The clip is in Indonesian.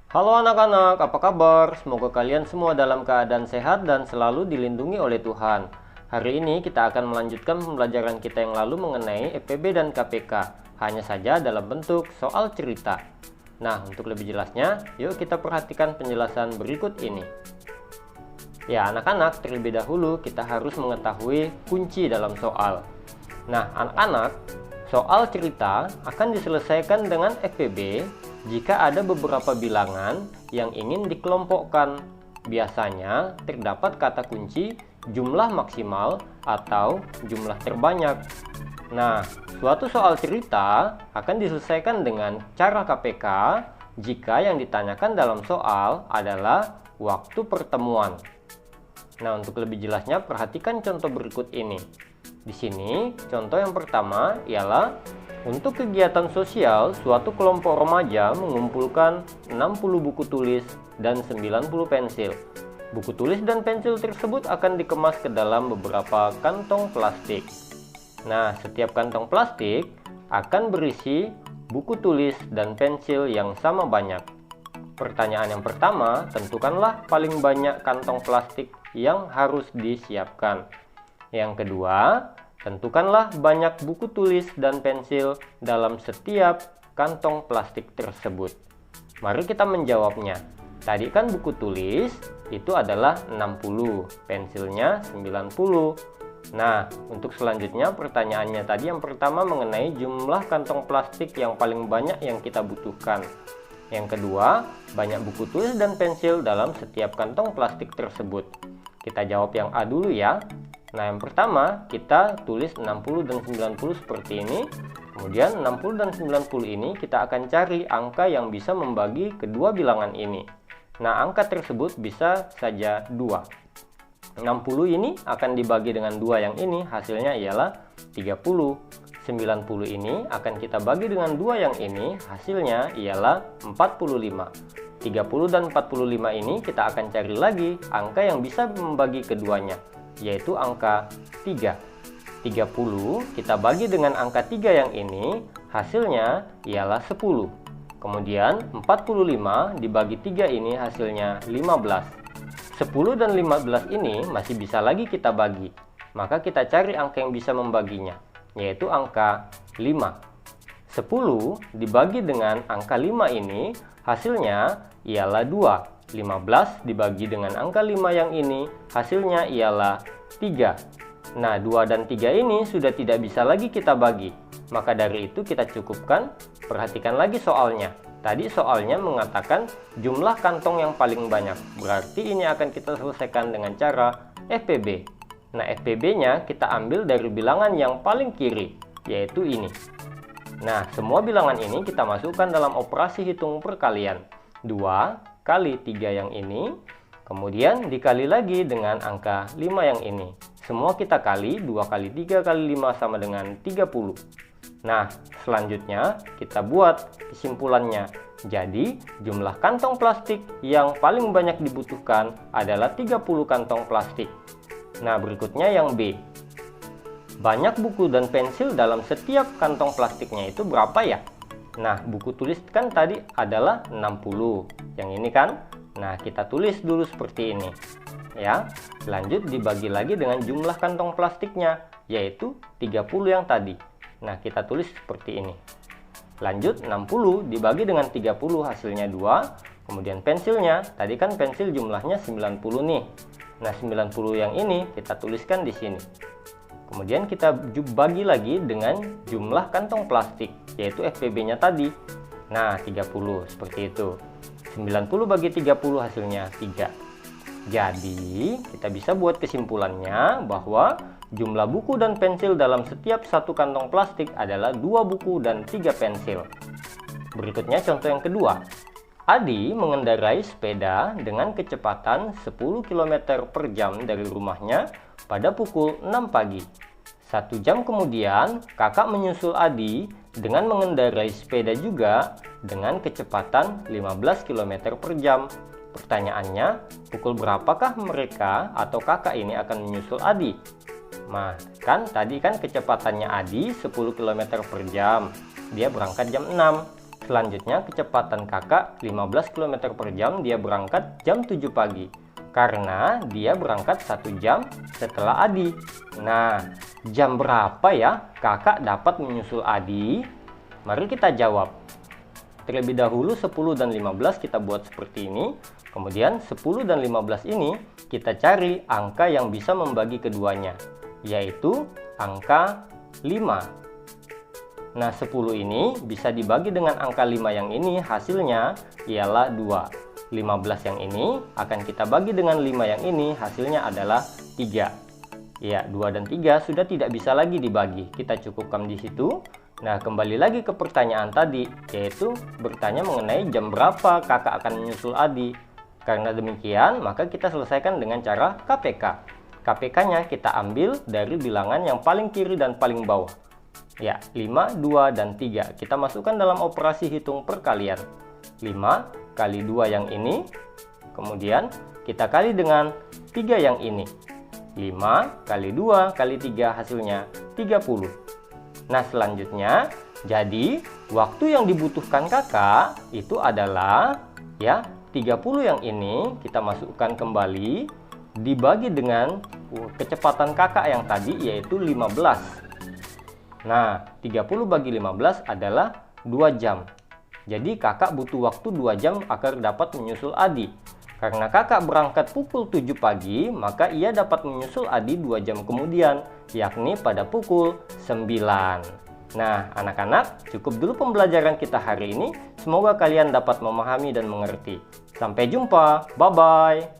Halo anak-anak, apa kabar? Semoga kalian semua dalam keadaan sehat dan selalu dilindungi oleh Tuhan. Hari ini kita akan melanjutkan pembelajaran kita yang lalu mengenai EPB dan KPK, hanya saja dalam bentuk soal cerita. Nah, untuk lebih jelasnya, yuk kita perhatikan penjelasan berikut ini. Ya, anak-anak, terlebih dahulu kita harus mengetahui kunci dalam soal. Nah, anak-anak, soal cerita akan diselesaikan dengan EPB jika ada beberapa bilangan yang ingin dikelompokkan. Biasanya terdapat kata kunci jumlah maksimal atau jumlah terbanyak. Nah, suatu soal cerita akan diselesaikan dengan cara KPK jika yang ditanyakan dalam soal adalah waktu pertemuan. Nah, untuk lebih jelasnya perhatikan contoh berikut ini. Di sini, contoh yang pertama ialah untuk kegiatan sosial, suatu kelompok remaja mengumpulkan 60 buku tulis dan 90 pensil. Buku tulis dan pensil tersebut akan dikemas ke dalam beberapa kantong plastik. Nah, setiap kantong plastik akan berisi buku tulis dan pensil yang sama banyak. Pertanyaan yang pertama, tentukanlah paling banyak kantong plastik yang harus disiapkan. Yang kedua, tentukanlah banyak buku tulis dan pensil dalam setiap kantong plastik tersebut. Mari kita menjawabnya. Tadi kan buku tulis itu adalah 60, pensilnya 90. Nah, untuk selanjutnya pertanyaannya tadi yang pertama mengenai jumlah kantong plastik yang paling banyak yang kita butuhkan. Yang kedua, banyak buku tulis dan pensil dalam setiap kantong plastik tersebut. Kita jawab yang A dulu ya. Nah, yang pertama kita tulis 60 dan 90 seperti ini. Kemudian 60 dan 90 ini kita akan cari angka yang bisa membagi kedua bilangan ini. Nah, angka tersebut bisa saja 2. 60 ini akan dibagi dengan 2 yang ini, hasilnya ialah 30. 90 ini akan kita bagi dengan 2 yang ini, hasilnya ialah 45. 30 dan 45 ini kita akan cari lagi angka yang bisa membagi keduanya, yaitu angka 3. 30 kita bagi dengan angka 3 yang ini, hasilnya ialah 10. Kemudian 45 dibagi 3 ini hasilnya 15. 10 dan 15 ini masih bisa lagi kita bagi. Maka kita cari angka yang bisa membaginya, yaitu angka 5. 10 dibagi dengan angka 5 ini, hasilnya ialah 2. 15 dibagi dengan angka 5 yang ini, hasilnya ialah 3. Nah, 2 dan 3 ini sudah tidak bisa lagi kita bagi. Maka dari itu kita cukupkan. Perhatikan lagi soalnya. Tadi soalnya mengatakan jumlah kantong yang paling banyak. Berarti ini akan kita selesaikan dengan cara FPB. Nah, FPB-nya kita ambil dari bilangan yang paling kiri, yaitu ini. Nah, semua bilangan ini kita masukkan dalam operasi hitung perkalian. 2 kali 3 yang ini, kemudian dikali lagi dengan angka 5 yang ini. Semua kita kali, 2 kali 3 kali 5 sama dengan 30. Nah, selanjutnya kita buat kesimpulannya. Jadi, jumlah kantong plastik yang paling banyak dibutuhkan adalah 30 kantong plastik. Nah, berikutnya yang B. Banyak buku dan pensil dalam setiap kantong plastiknya itu berapa ya? Nah, buku tulis kan tadi adalah 60. Yang ini kan? Nah, kita tulis dulu seperti ini. Ya, lanjut dibagi lagi dengan jumlah kantong plastiknya, yaitu 30 yang tadi. Nah, kita tulis seperti ini. Lanjut, 60 dibagi dengan 30 hasilnya 2. Kemudian pensilnya, tadi kan pensil jumlahnya 90 nih. Nah, 90 yang ini kita tuliskan di sini. Kemudian kita bagi lagi dengan jumlah kantong plastik, yaitu FPB-nya tadi. Nah, 30 seperti itu. 90 bagi 30 hasilnya 3. Jadi, kita bisa buat kesimpulannya bahwa jumlah buku dan pensil dalam setiap satu kantong plastik adalah 2 buku dan 3 pensil. Berikutnya contoh yang kedua. Adi mengendarai sepeda dengan kecepatan 10 km per jam dari rumahnya pada pukul 6 pagi. 1 jam kemudian, kakak menyusul Adi dengan mengendarai sepeda juga dengan kecepatan 15 km per jam. Pertanyaannya, pukul berapakah mereka atau kakak ini akan menyusul Adi? Nah, kan tadi kan kecepatannya Adi 10 km per jam. Dia berangkat jam 6. Selanjutnya, kecepatan kakak 15 km per jam, dia berangkat jam 7 pagi. Karena dia berangkat 1 jam setelah Adi. Nah, jam berapa ya kakak dapat menyusul Adi? Mari kita jawab. Terlebih dahulu 10 dan 15 kita buat seperti ini. Kemudian 10 dan 15 ini kita cari angka yang bisa membagi keduanya, yaitu angka 5. Nah, 10 ini bisa dibagi dengan angka 5 yang ini, hasilnya ialah 2. 15 yang ini akan kita bagi dengan 5 yang ini, hasilnya adalah 3. Ya, 2 dan 3 sudah tidak bisa lagi dibagi. Kita cukupkan di situ. Nah, kembali lagi ke pertanyaan tadi, yaitu bertanya mengenai jam berapa kakak akan menyusul Adi. Karena demikian, maka kita selesaikan dengan cara KPK. KPK-nya kita ambil dari bilangan yang paling kiri dan paling bawah. Ya, 5, 2, dan 3. Kita masukkan dalam operasi hitung perkalian. 5 kali 2 yang ini, kemudian kita kali dengan 3 yang ini. 5 kali 2 kali 3 hasilnya 30. Nah, selanjutnya, jadi waktu yang dibutuhkan kakak itu adalah ya 30 yang ini kita masukkan kembali dibagi dengan kecepatan kakak yang tadi, yaitu 15. Nah, 30 bagi 15 adalah 2 jam. Jadi kakak butuh waktu 2 jam agar dapat menyusul Adi. Karena kakak berangkat pukul 7 pagi, maka ia dapat menyusul Adi 2 jam kemudian, yakni pada pukul 9. Nah, anak-anak, cukup dulu pembelajaran kita hari ini. Semoga kalian dapat memahami dan mengerti. Sampai jumpa, bye-bye.